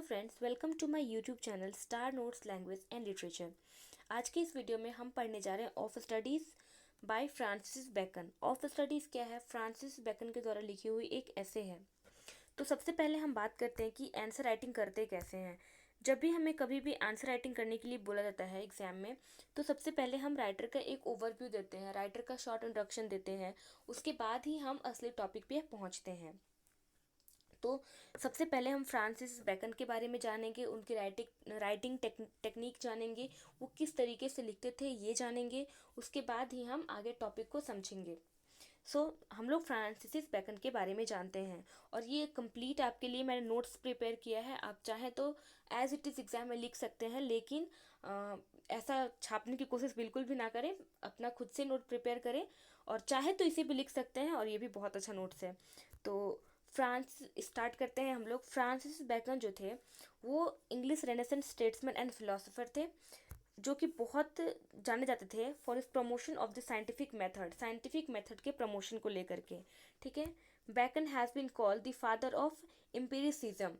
Hello friends, welcome to my YouTube channel star notes language and literature. आज के इस video में हम पढ़ने जा रहे हैं of studies by Francis Bacon. Of studies क्या है? फ्रांसिस बेकन के द्वारा लिखी हुई एक ऐसे है। तो सबसे पहले हम बात करते हैं कि आंसर राइटिंग करते कैसे हैं। जब भी हमें कभी भी आंसर राइटिंग करने के लिए बोला जाता है एग्जाम में, तो सबसे पहले हम राइटर का एक ओवरव्यू देते हैं, राइटर का शॉर्ट इंट्रोडक्शन देते हैं। उसके बाद ही हम असली टॉपिक पे पहुँचते हैं। तो सबसे पहले हम फ्रांसिस बेकन के बारे में जानेंगे, उनकी राइटिंग टेक्निक जानेंगे, वो किस तरीके से लिखते थे ये जानेंगे। उसके बाद ही हम आगे टॉपिक को समझेंगे। हम लोग फ्रांसिस बेकन के बारे में जानते हैं और ये कंप्लीट आपके लिए मैंने नोट्स प्रिपेयर किया है। आप चाहें तो एज इट इज़ एग्ज़ाम में लिख सकते हैं, लेकिन ऐसा छापने की कोशिश बिल्कुल भी ना करें। अपना खुद से नोट प्रिपेयर करें और चाहे तो इसे भी लिख सकते हैं, और ये भी बहुत अच्छा नोट्स है। तो फ्रांस स्टार्ट करते हैं हम लोग। फ्रांसिस बेकन जो थे वो English renaissance statesman and philosopher थे, जो कि बहुत जाने जाते थे for his promotion of the scientific method के प्रमोशन को लेकर के। ठीक है। Bacon has been called the father of empiricism.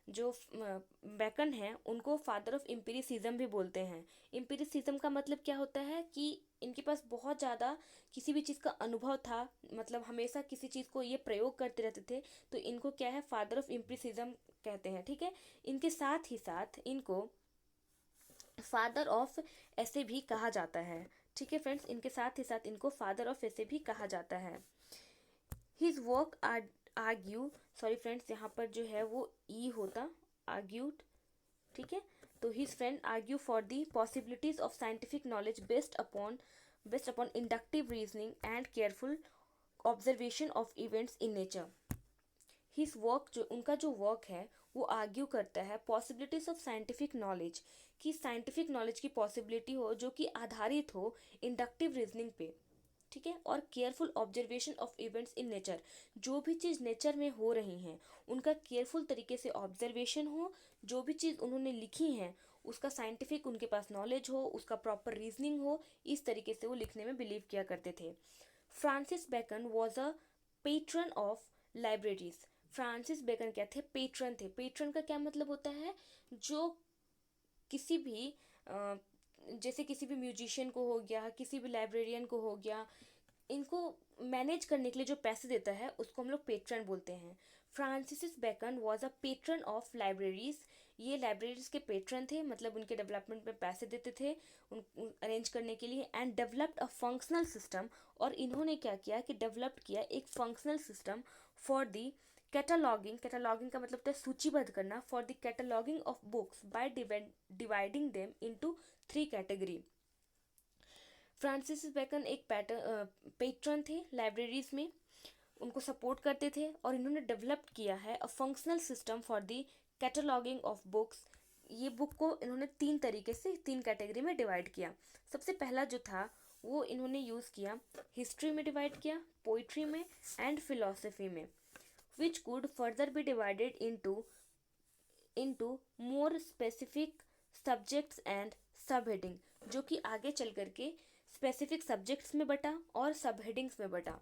जो बेकन हैं उनको फादर ऑफ एम्पिरिसिज्म भी बोलते हैं। एम्पिरिसिज्म का मतलब क्या होता है कि इनके पास बहुत ज़्यादा किसी भी चीज़ का अनुभव था, मतलब हमेशा किसी चीज़ को ये प्रयोग करते रहते थे, तो इनको क्या है, फादर ऑफ एम्पिरिसिज्म कहते हैं। ठीक है। इनके साथ ही साथ इनको फादर ऑफ ऐसे भी कहा जाता है। ठीक है फ्रेंड्स, इनके साथ ही साथ इनको फादर ऑफ ऐसे भी कहा जाता है। His work argue, sorry friends, यहाँ पर जो है वो ई होता, आर्ग्यूड। ठीक है। तो his friend argue for the possibilities of scientific knowledge based upon inductive reasoning and careful observation of events in nature. His work, जो उनका जो वर्क है वो आर्ग्यू करता है पॉसिबिलिटीज ऑफ साइंटिफिक नॉलेज, कि साइंटिफिक नॉलेज की पॉसिबिलिटी हो जो कि आधारित हो इंडक्टिव रीजनिंग पे। ठीक है। और careful observation of events in nature, जो भी चीज़ नेचर में हो रही हैं उनका केयरफुल तरीके से ऑब्जर्वेशन हो। जो भी चीज़ उन्होंने लिखी हैं उसका साइंटिफिक उनके पास नॉलेज हो, उसका प्रॉपर रीजनिंग हो, इस तरीके से वो लिखने में बिलीव किया करते थे। Francis Bacon was a patron of libraries. Francis Bacon क्या थे? पेट्रन थे। पेट्रन का क्या मतलब होता है? जो किसी भी जैसे किसी भी म्यूजिशियन को हो गया, किसी भी लाइब्रेरियन को हो गया, इनको मैनेज करने के लिए जो पैसे देता है उसको हम लोग पेट्रन बोलते हैं। Francis Bacon was a patron of libraries. ये लाइब्रेरीज के पेट्रन थे, मतलब उनके डेवलपमेंट में पैसे देते थे उन अरेंज करने के लिए। And developed a functional system, और इन्होंने क्या किया कि डेवलप किया एक functional system for the cataloguing का मतलब होता है सूचीबद्ध करना, for the cataloguing of books by dividing them into 3 category. Francis Bacon एक पेट्रन थे लाइब्रेरीज में, उनको सपोर्ट करते थे, और इन्होंने डेवलप किया है अ functional system for the cataloguing of books. ये बुक को इन्होंने 3 तरीके से 3 कैटेगरी में डिवाइड किया। सबसे पहला जो था वो इन्होंने यूज़ किया, हिस्ट्री में डिवाइड किया, पोइट्री में एंड फिलोसफी में, which could further be divided into more specific subjects and subheading, जो कि आगे चल करके स्पेसिफिक सब्जेक्ट्स में बटा और सब हेडिंग्स में बटा।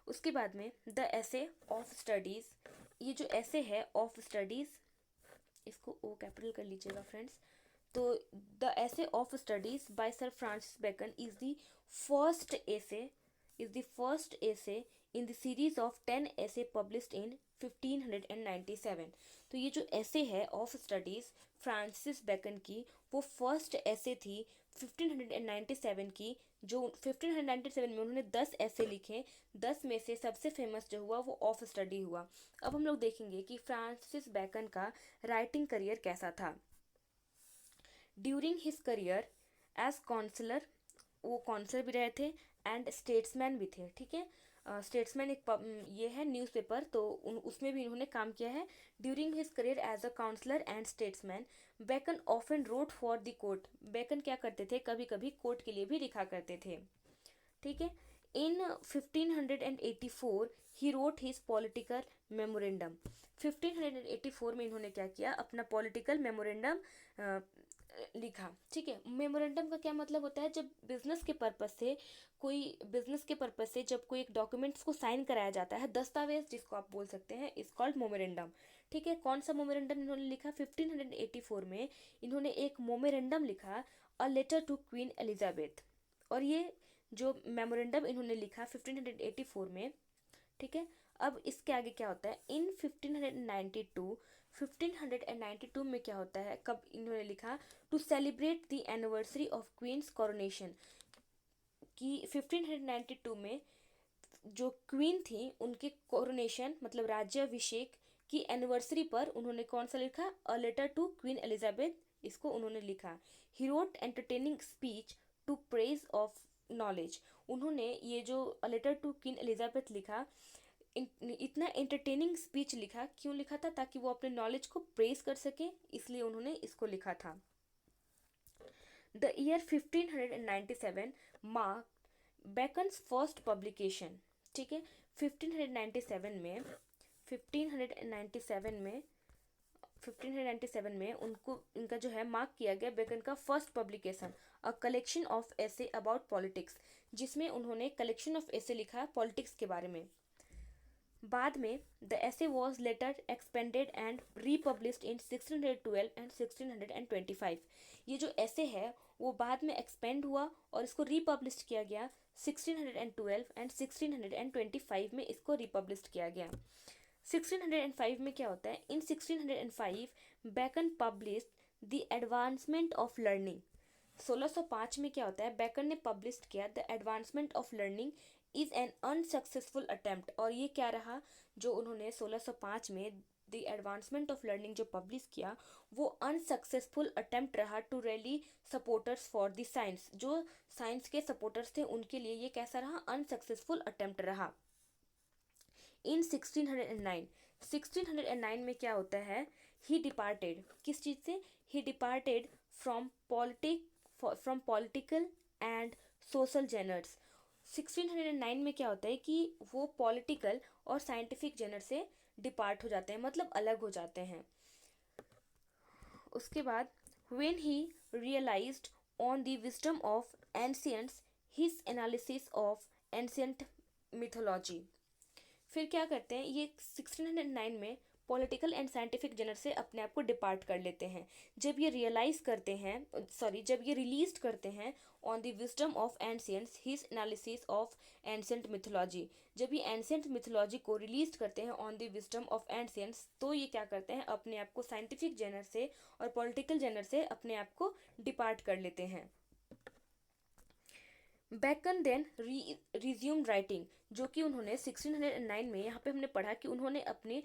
उसके बाद में द ऐसे ऑफ स्टडीज़, ये जो ऐसे है ऑफ स्टडीज़, इसको ओ कैपिटल कर लीजिएगा फ्रेंड्स। तो the essay of studies by sir Francis Bacon is the first essay in the series of 10 ऐसे पब्लिश्ड इन 1597। तो ये जो ऐसे है ऑफ स्टडीज़ फ्रांसिस बेकन की, वो फर्स्ट ऐसे थी 1597 की। जो 1597 में उन्होंने 10 ऐसे लिखे, 10 में से सबसे फेमस जो हुआ वो ऑफ स्टडी हुआ। अब हम लोग देखेंगे कि फ्रांसिस बेकन का राइटिंग करियर कैसा था। During his career as counsellor, वो काउंसलर भी रहे थे एंड स्टेट्समैन भी थे। ठीक है। स्टेट्समैन ये है न्यूज़पेपर, तो उसमें भी इन्होंने काम किया है। During his career as a counsellor and statesman, Bacon often wrote for the court. Bacon क्या करते थे, कभी कभी कोर्ट के लिए भी लिखा करते थे। ठीक है। इन 1584 he wrote his political memorandum. 1584 में इन्होंने क्या किया, अपना पॉलिटिकल मेमोरेंडम लिखा। ठीक है। मेमोरेंडम का क्या मतलब होता है, जब बिजनेस के पर्पस से जब कोई एक डॉक्यूमेंट्स को साइन कराया जाता है, दस्तावेज जिसको आप बोल सकते हैं, इज कॉल्ड मेमोरेंडम। ठीक है, कौन सा मोमेरेंडम इन्होंने लिखा? 1584 में इन्होंने एक मोमेरेंडम लिखा, a letter to Queen Elizabeth. और ये जो मेमोरेंडम इन्होंने लिखा 1584 में, ठीक है। अब इसके आगे क्या होता है? इन 1592 में क्या होता है, कब इन्होंने लिखा? To celebrate the anniversary of Queen's coronation, कि 1592 में जो क्वीन थी उनके कोरोनेशन मतलब राज्याभिषेक की एनिवर्सरी पर उन्होंने कौन सा लिखा? A letter to Queen Elizabeth, इसको उन्होंने लिखा। He wrote entertaining speech to praise of knowledge, उन्होंने ये जो a letter to Queen Elizabeth लिखा, इतना एंटरटेनिंग स्पीच लिखा, क्यों लिखा था? ताकि वो अपने नॉलेज को प्रेज कर सके, इसलिए उन्होंने इसको लिखा था। The year 1597 mark beckons first publication, ठीक है। 1597 में 1597 में 1597 में उनको इनका जो है मार्क किया गया बेकन का first publication, a collection of essay about politics, जिसमें उन्होंने कलेक्शन ऑफ एसे लिखा पॉलिटिक्स के बारे में। बाद में the essay was later expanded and republished in 1612 and 1625। ये जो एसे है वो बाद में एक्सपेंड हुआ और इसको रीपब्लिश किया गया 1612 एंड 1625 में इसको रिपब्लिश किया गया। 1605 में क्या होता है? In 1605 Bacon published the advancement of learning. 1605 में क्या होता है? बेकन ने पब्लिश किया the advancement of learning is an unsuccessful attempt. और ये क्या रहा? जो उन्होंने 1605 में द एडवांसमेंट ऑफ लर्निंग जो पब्लिश किया वो अनसक्सेसफुल अटेम्प्ट रहा to rally supporters for the science. जो साइंस के सपोर्टर्स थे उनके लिए ये कैसा रहा? अनसक्सेसफुल अटेम्प्ट रहा। इन 1609 में क्या होता है? ही डिपार्टेड, किस चीज़ से? He departed from political and social genres. 1609 में क्या होता है कि वो पॉलिटिकल और साइंटिफिक जेनर से डिपार्ट हो जाते हैं, मतलब अलग हो जाते हैं। उसके बाद when he realised on the wisdom of ancients his analysis of ancient mythology. फिर क्या करते हैं? ये 1609 में पॉलिटिकल एंड साइंटिफिक जर्नल से अपने आप को डिपार्ट कर लेते हैं। जब ये रियलाइज करते हैं, जब ये रिलीज करते हैं on the wisdom of ancients his analysis of ancient mythology, जब ये एंशियंट मिथोलॉजी को रिलीज करते हैं on the wisdom of ancients, तो ये क्या करते हैं? अपने आप को साइंटिफिक जर्नल से और पॉलिटिकल जर्नल से अपने आप को डिपार्ट कर लेते हैं। बेकन देन रिज्यूम राइटिंग, जो कि उन्होंने 1609 में, यहाँ पे हमने पढ़ा कि उन्होंने अपने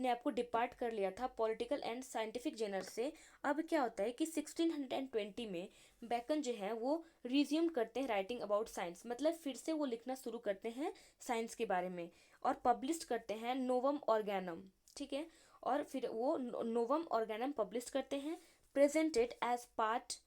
आप को डिपार्ट कर लिया था पॉलिटिकल एंड साइंटिफिक जर्नल से। अब क्या होता है कि 1620 में बेकन जो है वो रिज्यूम करते हैं राइटिंग अबाउट साइंस, मतलब फिर से वो लिखना शुरू करते हैं साइंस के बारे में, और पब्लिश करते हैं नोवम ऑर्गेनम, ठीक है। और फिर वो नोवम ऑर्गेनम पब्लिश करते हैं, प्रेजेंटेड एज पार्ट।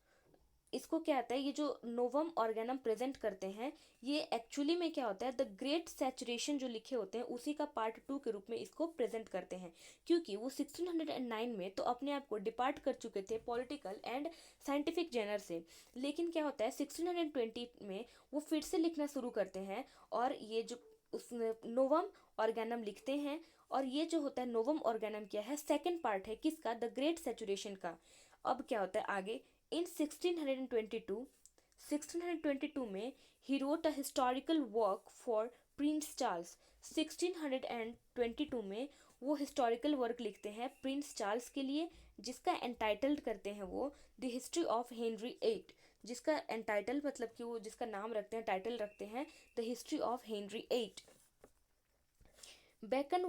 इसको क्या आता है? ये जो नोवम ऑर्गेनम प्रेजेंट करते हैं ये एक्चुअली में क्या होता है? द ग्रेट सैचुरेशन जो लिखे होते हैं उसी का पार्ट 2 के रूप में इसको प्रेजेंट करते हैं, क्योंकि वो 1609 में तो अपने आप को डिपार्ट कर चुके थे पॉलिटिकल एंड साइंटिफिक जर्नल से, लेकिन क्या होता है 1620 में वो फिर से लिखना शुरू करते हैं और ये जो उस नोवम ऑर्गेनम लिखते हैं। और ये जो होता है नोवम ऑर्गेनम क्या है? सेकेंड पार्ट है किसका? द ग्रेट सैचुरेशन का। अब क्या होता है आगे? इन 1622 में he wrote a historical work for Prince Charles. 1622 में वो हिस्टोरिकल वर्क लिखते हैं प्रिंस चार्ल्स के लिए, जिसका एंटाइटल्ड करते हैं वो the history of Henry eight, जिसका एंटाइटल मतलब कि वो जिसका नाम रखते हैं, टाइटल रखते हैं the history of Henry eight. Bacon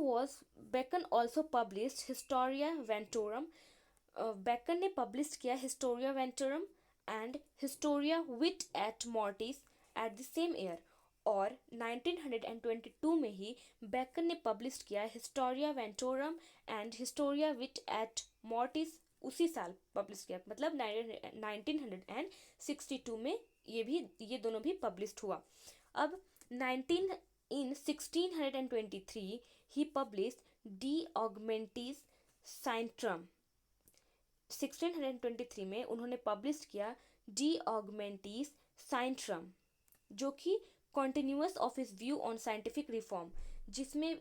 also published Historia Ventorum. Bacon ने पब्लिश किया Historia Ventorum and Historia Vitae et Mortis at the same year. और 1922 में ही बेकन ने पब्लिश किया Historia Ventorum and Historia Vitae et Mortis, उसी साल publish किया, मतलब 1962 में ये दोनों भी पब्लिश हुआ। अब 1623 ही पब्लिश डी ऑगमेंटिस साइंट्रम। 1623 में उन्होंने पब्लिश किया डी ऑगमेंटिस साइंट्रम, जो कि continuous of his view on scientific reform, जिसमें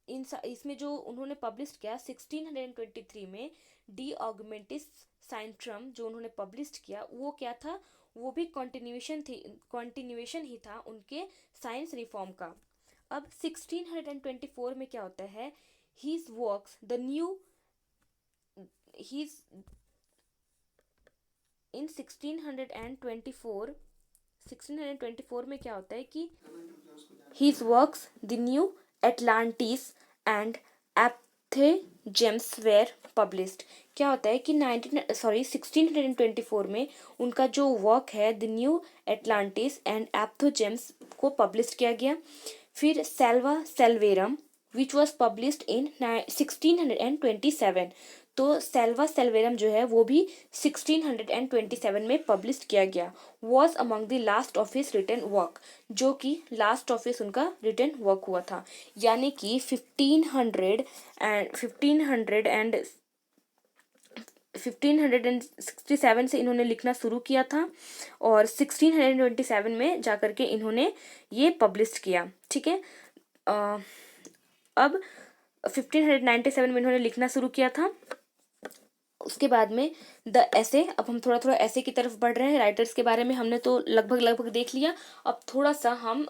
इसमें जो उन्होंने पब्लिश किया 1623 में डी ऑगमेंटिस साइंट्रम जो उन्होंने पब्लिश किया, वो क्या था, वो भी कंटिन्यूएशन ही था उनके साइंस रिफॉर्म का। अब 1624 में क्या होता है, his works the new his in 1624 में क्या होता है कि his works the new Atlantis and Athegems were published। क्या होता है कि 1624 में उनका जो वर्क है the new Atlantis and apophthegms को पब्लिश किया गया। फिर Sylva Sylvarum which was published in 1627। तो सेल्वा सेल्वेरम जो है वो भी 1627 में पब्लिश किया गया। Was among the last of his written work, जो कि लास्ट ऑफ हिज उनका रिटन वर्क हुआ था। यानी कि 1567 से इन्होंने लिखना शुरू किया था और 1627 में जाकर के इन्होंने ये पब्लिश किया। ठीक है, अब 1597 में इन्होंने लिखना शुरू किया था। उसके बाद में द ऐसे, अब हम थोड़ा थोड़ा ऐसे की तरफ बढ़ रहे हैं। राइटर्स के बारे में हमने तो लगभग देख लिया, अब थोड़ा सा हम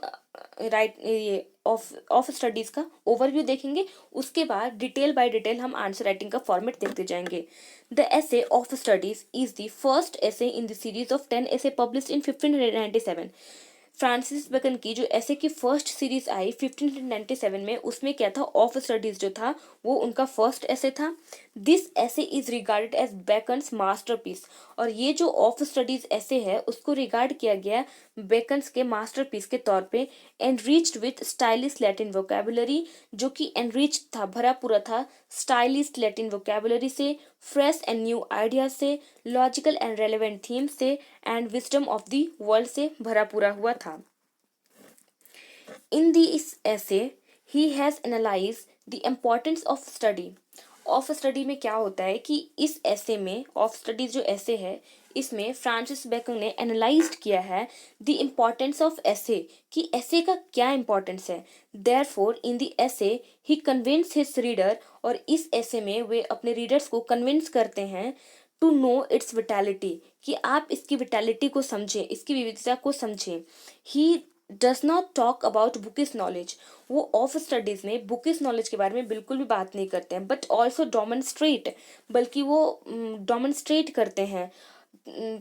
ये ऑफ स्टडीज़ का ओवरव्यू देखेंगे। उसके बाद डिटेल बाय डिटेल हम आंसर राइटिंग का फॉर्मेट देखते जाएंगे। The essay of studies is the first essay in the series of 10 ऐसे पब्लिश्ड इन 1597। फ्रांसिस बेकन की जो ऐसे की फर्स्ट सीरीज आई 1597 में, उसमें क्या था, ऑफ स्टडीज जो था वो उनका फर्स्ट ऐसे था। This essay is regarded as Bacon's masterpiece, और ये जो ऑफ स्टडीज ऐसे है उसको रिगार्ड किया गया बेकन्स के मास्टरपीस के तौर पे। Enriched with stylish Latin vocabulary, जो कि एनरिच था, भरा पूरा था स्टाइलिश लैटिन वोकेबुलरी से, फ्रेश एंड न्यू आइडियाज से, लॉजिकल एंड रेलेवेंट थीम्स से, and wisdom of the world से भरा पूरा हुआ था। In this essay, he has analyzed the importance of study। Of study में क्या होता है कि इस ऐसे में, ऑफ स्टडीज जो ऐसे है, इसमें फ्रांसिस बेकन ने एनालाइज किया है द इम्पोर्टेंस ऑफ ऐसे, कि ऐसे का क्या इम्पोर्टेंस है। देयरफॉर इन द ऐसे ही कन्विंस हिज रीडर, और इस ऐसे में वे अपने रीडर्स को कन्विंस करते हैं टू नो इट्स विटैलिटी, कि आप इसकी विटैलिटी को समझें, इसकी विविधता को समझें। He does not talk about bookish knowledge, वो ऑफ स्टडीज में बुकिश नॉलेज के बारे में बिल्कुल भी बात नहीं करते हैं, बट ऑल्सो डोमेंस्ट्रेट, बल्कि वो डोमेंस्ट्रेट करते हैं।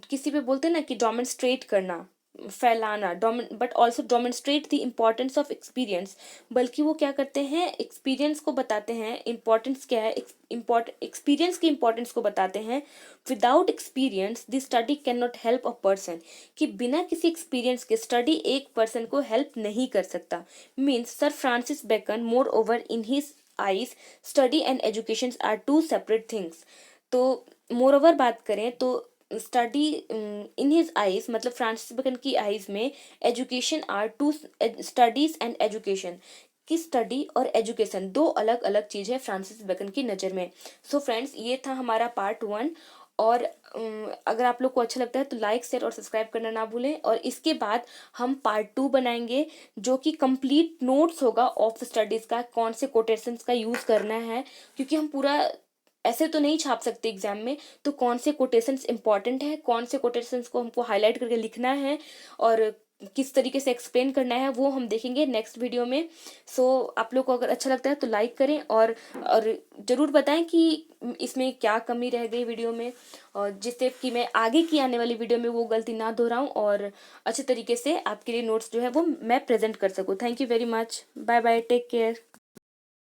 किसी पे बोलते हैं ना कि डोमेंस्ट्रेट करना, फैलाना, but also demonstrate the importance of experience, बल्कि वो क्या करते हैं, एक्सपीरियंस को बताते हैं। इम्पोर्टेंस क्या है, एक्सपीरियंस की इम्पोर्टेंस को बताते हैं। Without experience the study can not help a person, कि बिना किसी एक्सपीरियंस के स्टडी एक पर्सन को हेल्प नहीं कर सकता। Means Sir Francis Bacon moreover in his eyes study and education are two separate things. तो मोर ओवर बात करें तो स्टडी इन हिज आईज, मतलब फ्रांसिस बेकन की आईज में education are two, studies and education, की study और education दो अलग अलग चीज़ है फ्रांसिस बेकन की नज़र में। सो फ्रेंड्स, ये था हमारा पार्ट 1, और अगर आप लोग को अच्छा लगता है तो लाइक शेयर और सब्सक्राइब करना ना भूलें। और इसके बाद हम पार्ट 2 बनाएंगे, जो कि कंप्लीट नोट्स होगा ऑफ स्टडीज़ का, कौन से कोटेशंस का यूज़ करना है, क्योंकि हम पूरा ऐसे तो नहीं छाप सकते एग्जाम में, तो कौन से कोटेशंस इंपॉर्टेंट है, कौन से कोटेशंस को हमको हाईलाइट करके लिखना है, और किस तरीके से एक्सप्लेन करना है, वो हम देखेंगे नेक्स्ट वीडियो में। सो आप लोग को अगर अच्छा लगता है तो लाइक करें, और ज़रूर बताएं कि इसमें क्या कमी रह गई वीडियो में, और जिससे कि मैं आगे की आने वाली वीडियो में वो गलती ना दोहराऊं, और अच्छे तरीके से आपके लिए नोट्स जो है वो मैं प्रेजेंट कर सकूं। Thank you very much, bye bye, take care.